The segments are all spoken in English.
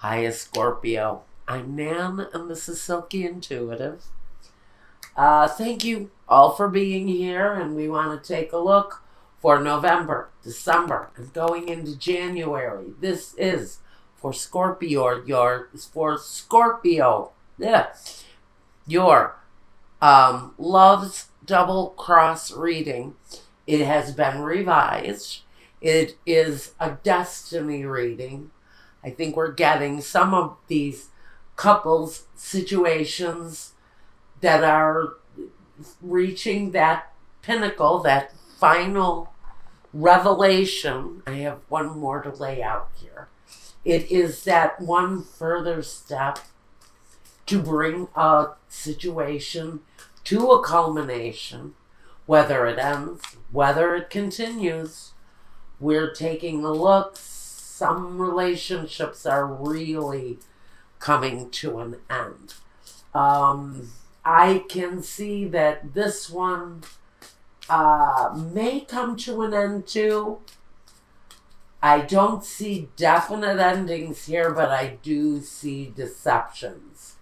Hiya, Scorpio. I'm Nan, and this is Silky Intuitive. Thank you all for being here, and we want to take a look for November, December, and going into January. This is for Scorpio, your Love's Double Cross reading. It has been revised. It is a destiny reading. I think we're getting some of these couples situations that are reaching that pinnacle, that final revelation. I have one more to lay out here. It is that one further step to bring a situation to a culmination, whether it ends, whether it continues. We're taking a look. Some relationships are really coming to an end. I can see that this one may come to an end too. I don't see definite endings here, but I do see deceptions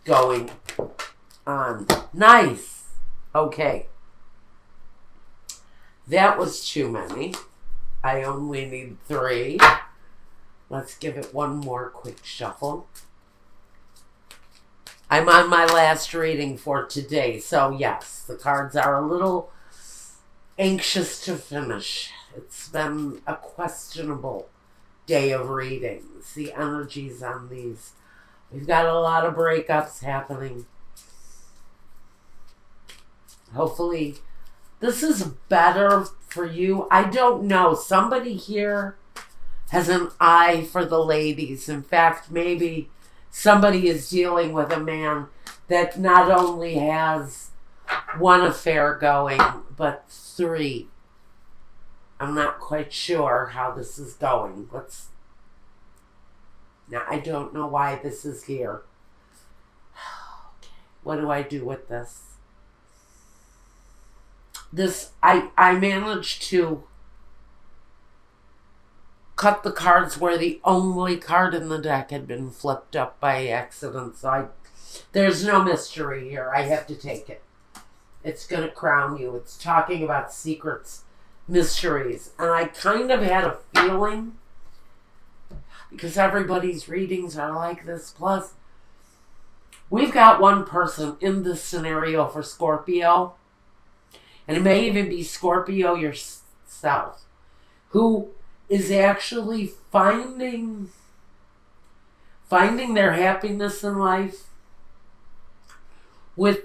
going on. Nice. Okay. That was too many. I only need 3. Let's give it one more quick shuffle. I'm on my last reading for today, so yes, the cards are a little anxious to finish. It's been a questionable day of readings. The energies on these. We've got a lot of breakups happening. Hopefully, this is better for you. I don't know. Somebody here has an eye for the ladies. In fact, maybe somebody is dealing with a man that not only has one affair going, but 3. I'm not quite sure how this is going. Now, I don't know why this is here. Okay. What do I do with this? I managed to cut the cards where the only card in the deck had been flipped up by accident. So there's no mystery here. I have to take it. It's going to crown you. It's talking about secrets, mysteries. And I kind of had a feeling, because everybody's readings are like this. Plus, we've got one person in this scenario for Scorpio, and it may even be Scorpio yourself, who is actually finding their happiness in life with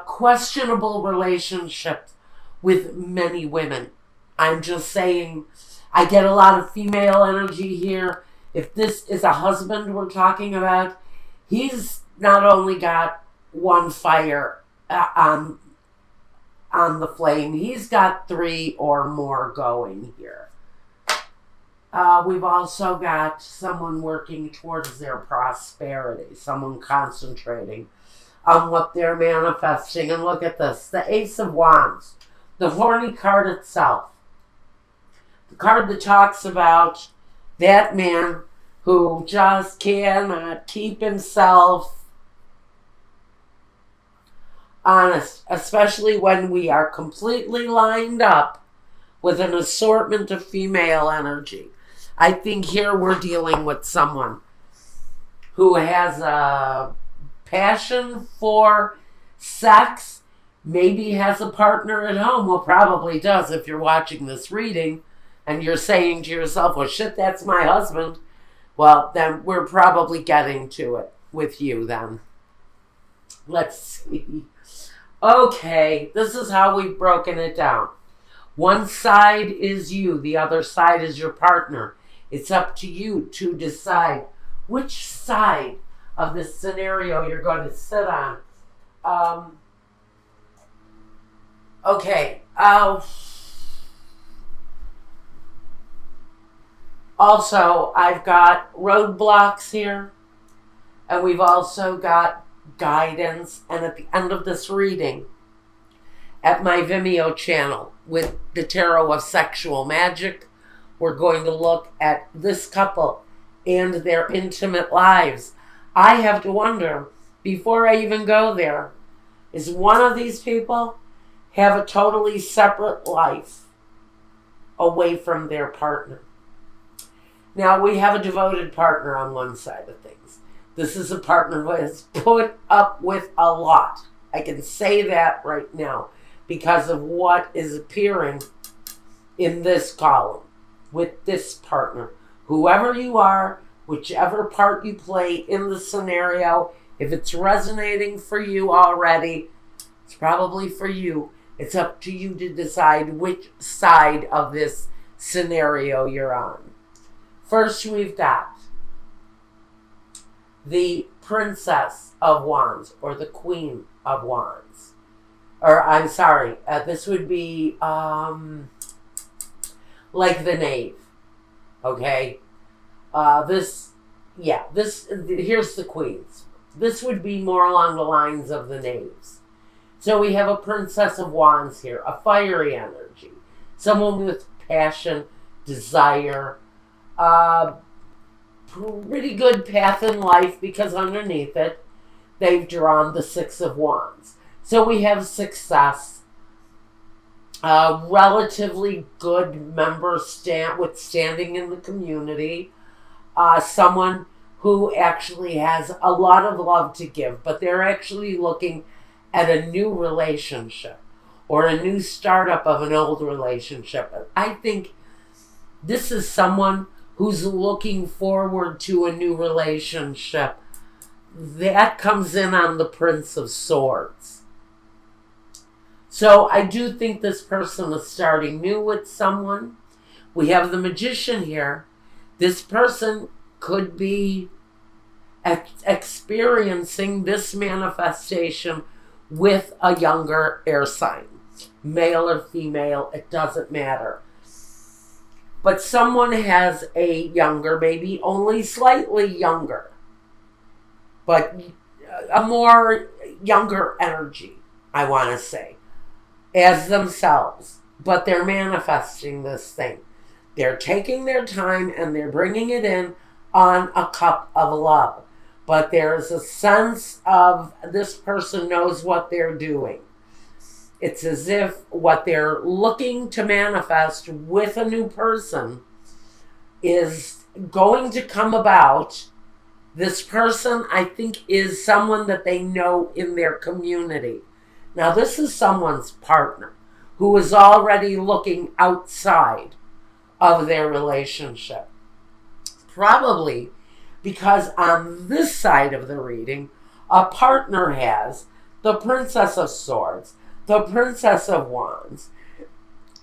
questionable relationships with many women. I'm just saying, I get a lot of female energy here. If this is a husband we're talking about, he's not only got one fire on the flame, he's got 3 or more going here. We've also got someone working towards their prosperity, someone concentrating on what they're manifesting. And look at this, the Ace of Wands, the horny card itself. The card that talks about that man who just cannot keep himself honest, especially when we are completely lined up with an assortment of female energy. I think here we're dealing with someone who has a passion for sex, maybe has a partner at home. Well, probably does if you're watching this reading and you're saying to yourself, well, shit, that's my husband. Well, then we're probably getting to it with you then. Let's see. Okay, this is how we've broken it down. One side is you, the other side is your partner. It's up to you to decide which side of this scenario you're going to sit on. Okay. Also, I've got roadblocks here, and we've also got guidance. And at the end of this reading, at my Vimeo channel with the Tarot of Sexual Magic, we're going to look at this couple and their intimate lives. I have to wonder, before I even go there, is one of these people have a totally separate life away from their partner? Now, we have a devoted partner on one side of things. This is a partner who has put up with a lot. I can say that right now because of what is appearing in this column with this partner. Whoever you are, whichever part you play in the scenario, if it's resonating for you already, it's probably for you. It's up to you to decide which side of this scenario you're on. First, we've got the Princess of Wands, or the Queen of Wands. Or, I'm sorry, this would be like the Knave. Okay? Here's the Queens. This would be more along the lines of the Knaves. So we have a Princess of Wands here, a fiery energy. Someone with passion, desire, pretty good path in life, because underneath it, they've drawn the Six of Wands. So we have success, relatively good member standing in the community, someone who actually has a lot of love to give, but they're actually looking at a new relationship or a new startup of an old relationship. I think this is someone who's looking forward to a new relationship. That comes in on the Prince of Swords. So I do think this person is starting new with someone. We have the Magician here. This person could be experiencing this manifestation with a younger air sign. Male or female, it doesn't matter. But someone has a younger, maybe only slightly younger, but a more younger energy, I want to say, as themselves. But they're manifesting this thing. They're taking their time and they're bringing it in on a cup of love. But there's a sense of this person knows what they're doing. It's as if what they're looking to manifest with a new person is going to come about. This person, I think, is someone that they know in their community. Now, this is someone's partner who is already looking outside of their relationship. Probably because on this side of the reading, a partner has the Princess of Swords, the Princess of Wands,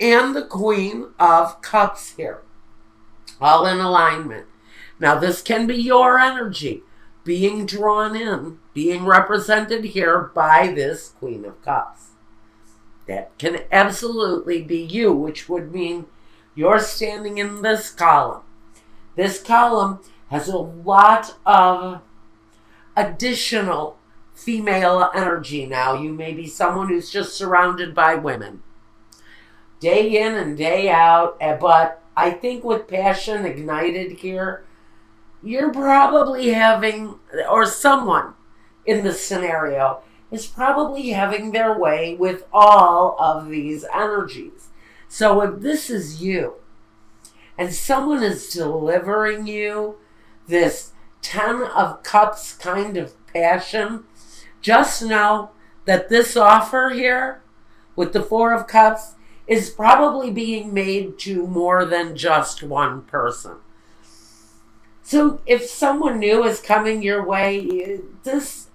and the Queen of Cups here, all in alignment. Now, this can be your energy being drawn in, being represented here by this Queen of Cups. That can absolutely be you, which would mean you're standing in this column. This column has a lot of additional female energy now. You may be someone who's just surrounded by women, day in and day out, but I think with passion ignited here, you're probably having, or someone in this scenario is probably having their way with all of these energies. So if this is you, and someone is delivering you this 10 of Cups kind of passion, just know that this offer here with the Four of Cups is probably being made to more than just one person. So if someone new is coming your way, this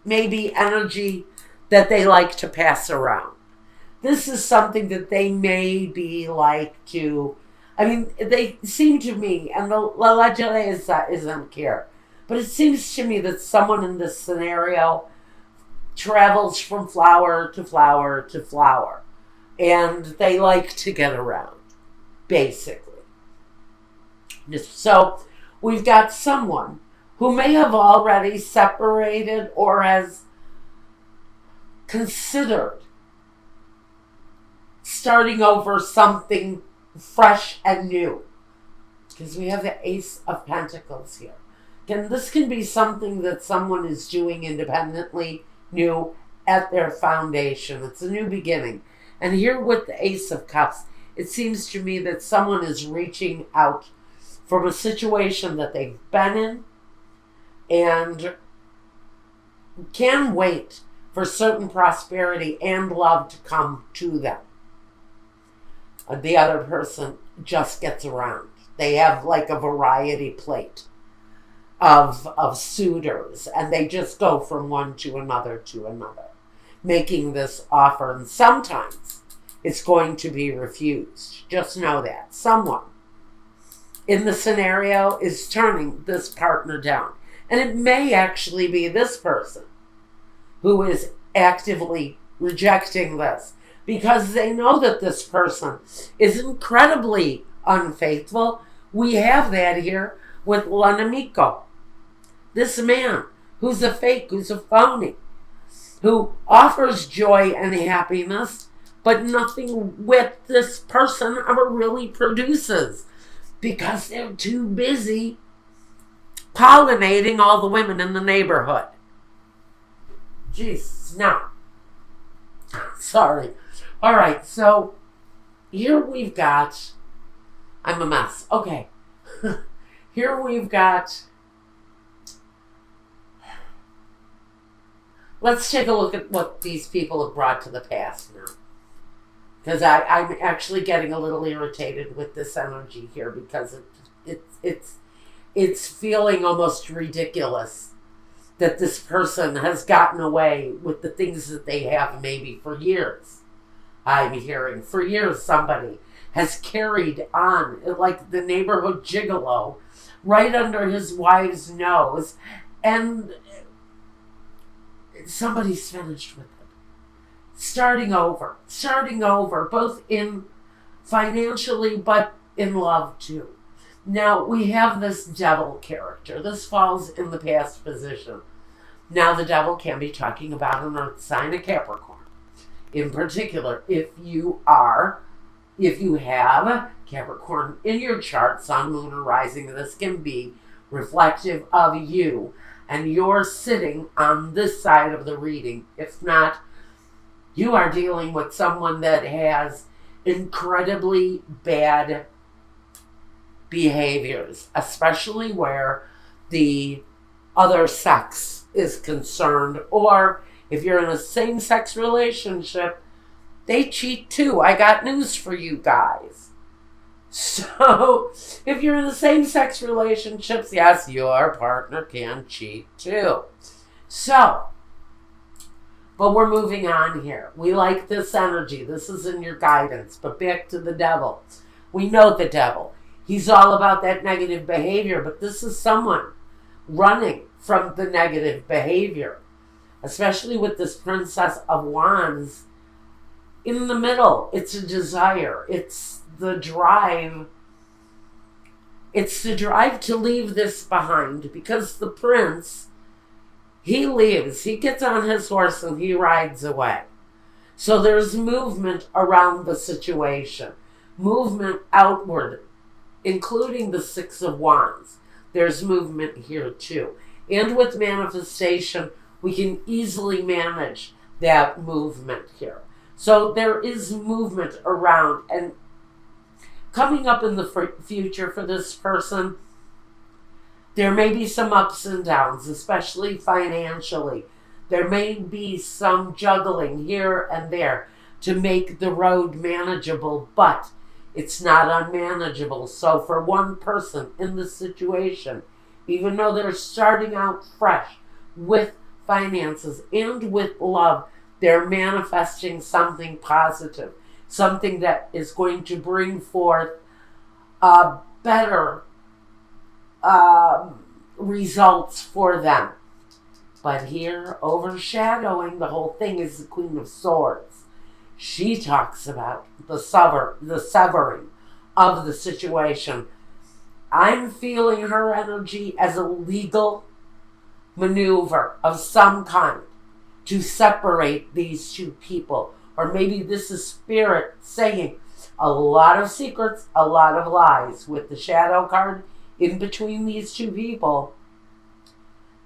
may be energy that they like to pass around. This is something that they may be like to, they seem to me, and the legend isn't here, but it seems to me that someone in this scenario travels from flower to flower to flower, and they like to get around, basically. So we've got someone who may have already separated or has considered starting over something fresh and new. because we have the Ace of Pentacles here. Again, this can be something that someone is doing independently, new, at their foundation. It's a new beginning. And here with the Ace of Cups, it seems to me that someone is reaching out from a situation that they've been in and can wait for certain prosperity and love to come to them. The other person just gets around. They have like a variety plate of suitors, and they just go from one to another, making this offer. And sometimes it's going to be refused. Just know that. Someone in the scenario is turning this partner down. And it may actually be this person who is actively rejecting this because they know that this person is incredibly unfaithful. We have that here with L'Animico. This man who's a fake, who's a phony, who offers joy and happiness, but nothing with this person ever really produces because they're too busy pollinating all the women in the neighborhood. Jeez, no. Sorry. All right, so here we've got, I'm a mess. Okay. Here we've got, let's take a look at what these people have brought to the past now. Because I'm actually getting a little irritated with this energy here because it's feeling almost ridiculous that this person has gotten away with the things that they have maybe for years. I'm hearing for years somebody has carried on like the neighborhood gigolo right under his wife's nose, and somebody's finished with it. Starting over, both in financially, but in love too. Now, we have this devil character. This falls in the past position. Now, the devil can be talking about an earth sign, a Capricorn. In particular, if you have Capricorn in your chart, sun, moon, or rising, this can be reflective of you. And you're sitting on this side of the reading. If not, you are dealing with someone that has incredibly bad behaviors, especially where the other sex is concerned, or if you're in a same-sex relationship, they cheat too. I got news for you guys. So, if you're in a same-sex relationships, yes, your partner can cheat too. So, but we're moving on here. We like this energy. This is in your guidance. But back to the devil. We know the devil. He's all about that negative behavior, but this is someone running from the negative behavior, especially with this Princess of Wands in the middle. It's a desire. It's the drive. It's the drive to leave this behind, because the prince, he leaves. He gets on his horse and he rides away. So there's movement around the situation, movement outward, including the Six of Wands. There's movement here too. And with manifestation, we can easily manage that movement here. So there is movement around, and coming up in the future for this person, there may be some ups and downs, especially financially. There may be some juggling here and there to make the road manageable, but it's not unmanageable. So for one person in this situation, even though they're starting out fresh with finances and with love, they're manifesting something positive, something that is going to bring forth better results for them. But here, overshadowing the whole thing, is the Queen of Swords. She talks about the severing of the situation. I'm feeling her energy as a legal maneuver of some kind to separate these two people. Or maybe this is spirit saying, A lot of secrets, a lot of lies with the shadow card in between these two people,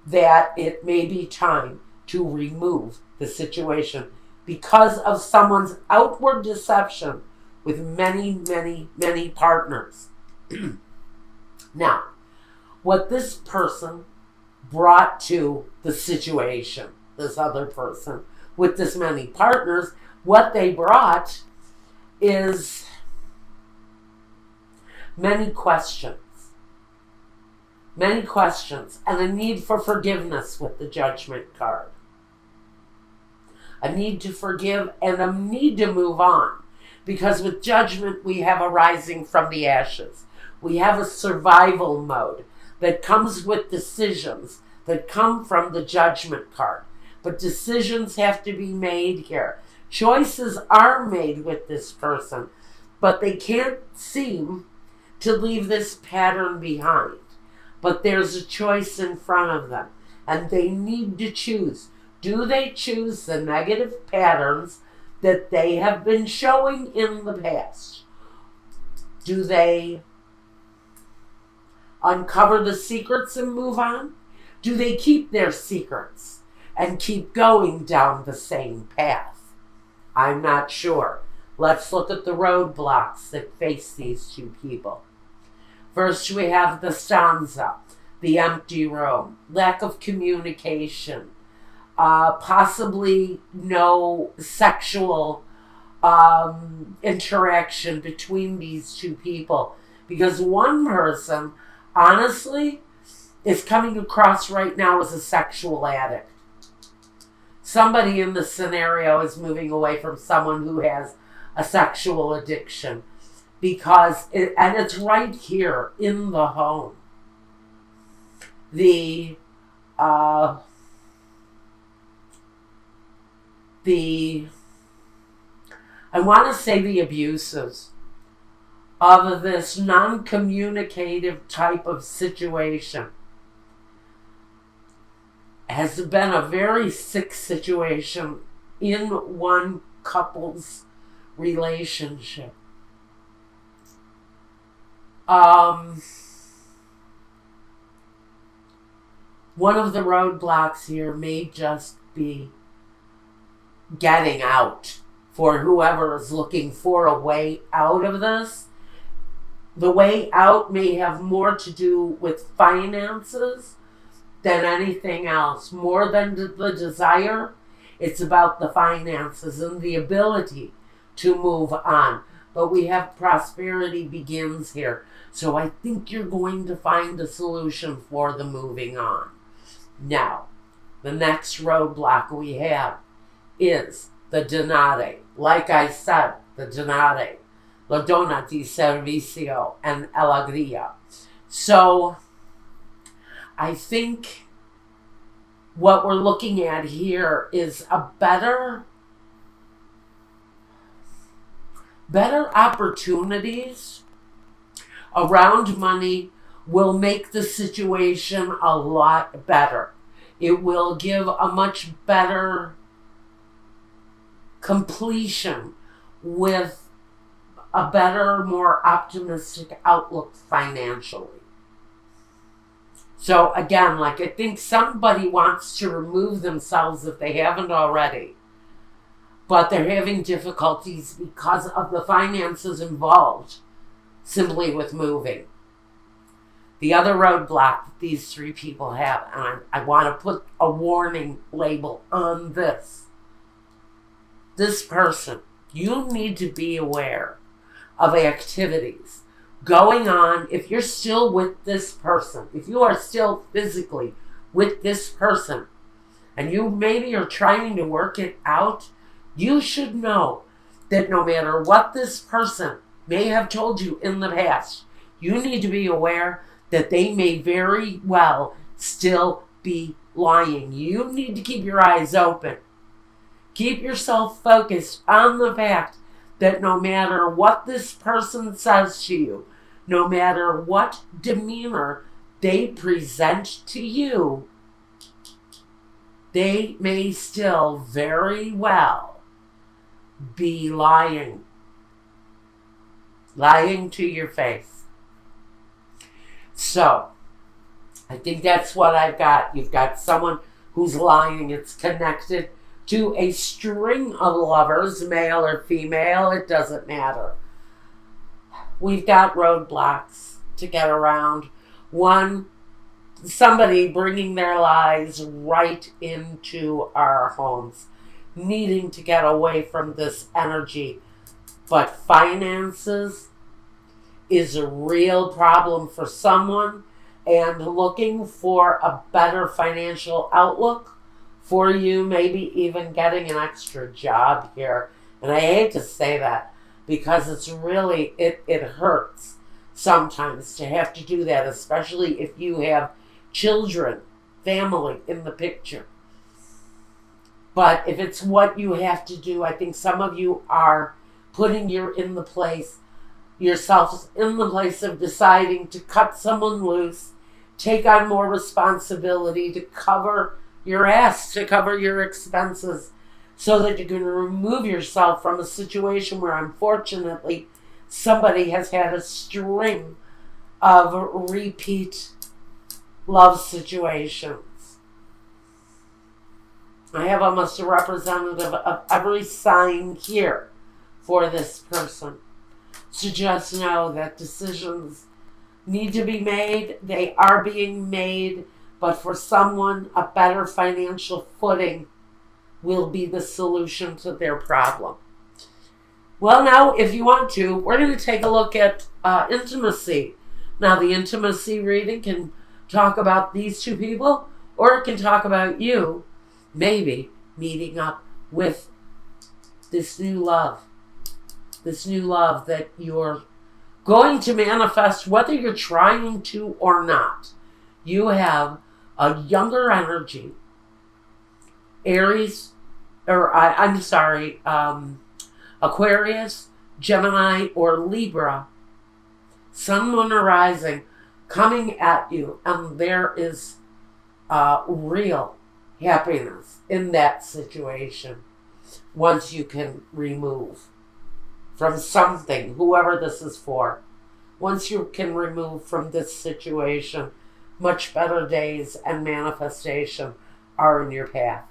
that it may be time to remove the situation because of someone's outward deception with many, many, many partners. Now, what this person brought to the situation, this other person with this many partners, what they brought is many questions. Many questions and a need for forgiveness with the Judgment card. A need to forgive and a need to move on. Because with Judgment, we have a rising from the ashes. We have a survival mode that comes with decisions that come from the Judgment card. But decisions have to be made here. Choices are made with this person, but they can't seem to leave this pattern behind. But there's a choice in front of them, and they need to choose. Do they choose the negative patterns that they have been showing in the past? Do they uncover the secrets and move on? Do they keep their secrets and keep going down the same path? I'm not sure. Let's look at the roadblocks that face these two people. First, we have the stanza, the empty room, lack of communication, possibly no sexual interaction between these two people. Because one person, honestly, is coming across right now as a sexual addict. Somebody in the scenario is moving away from someone who has a sexual addiction. Because, and it's right here in the home. I want to say the abuses of this non-communicative type of situation has been a very sick situation in one couple's relationship. One of the roadblocks here may just be getting out for whoever is looking for a way out of this. The way out may have more to do with finances than anything else. More than the desire, it's about the finances and the ability to move on. But we have prosperity begins here. So I think you're going to find a solution for the moving on. Now, the next roadblock we have is the denare. Like I said, the denare. La donna di servizio and alegria. So, I think what we're looking at here is a better opportunities around money will make the situation a lot better. It will give a much better completion with a better, more optimistic outlook financially. So again, like I think somebody wants to remove themselves if they haven't already, but they're having difficulties because of the finances involved simply with moving. The other roadblock that these three people have, and I want to put a warning label on this. This person, you need to be aware of activities going on. If you're still with this person, if you are still physically with this person, and you maybe are trying to work it out, you should know that no matter what this person may have told you in the past, you need to be aware that they may very well still be lying. You need to keep your eyes open. Keep yourself focused on the fact that no matter what this person says to you, no matter what demeanor they present to you, they may still very well be lying. Lying to your face. So, I think that's what I've got. You've got someone who's lying. It's connected to a string of lovers, male or female. It doesn't matter. We've got roadblocks to get around. One, somebody bringing their lies right into our homes, needing to get away from this energy. But finances is a real problem for someone, and looking for a better financial outlook for you, maybe even getting an extra job here. And I hate to say that because it's really, it hurts sometimes to have to do that, especially if you have children, family in the picture. But if it's what you have to do, I think some of you are putting yourselves in the place of deciding to cut someone loose, take on more responsibility to cover your ass, to cover your expenses, so that you can remove yourself from a situation where, unfortunately, somebody has had a string of repeat love situations. I have almost a representative of every sign here for this person. So just know that decisions need to be made. They are being made. But for someone, a better financial footing will be the solution to their problem. Well, now, if you want to, we're going to take a look at intimacy. Now, the intimacy reading can talk about these two people, or it can talk about you maybe meeting up with this new love that you're going to manifest, whether you're trying to or not. You have a younger energy, Aquarius, Gemini, or Libra, Sun, Moon, or Rising coming at you, and there is real happiness in that situation once you can remove from something, whoever this is for. Once you can remove from this situation, much better days and manifestation are in your path.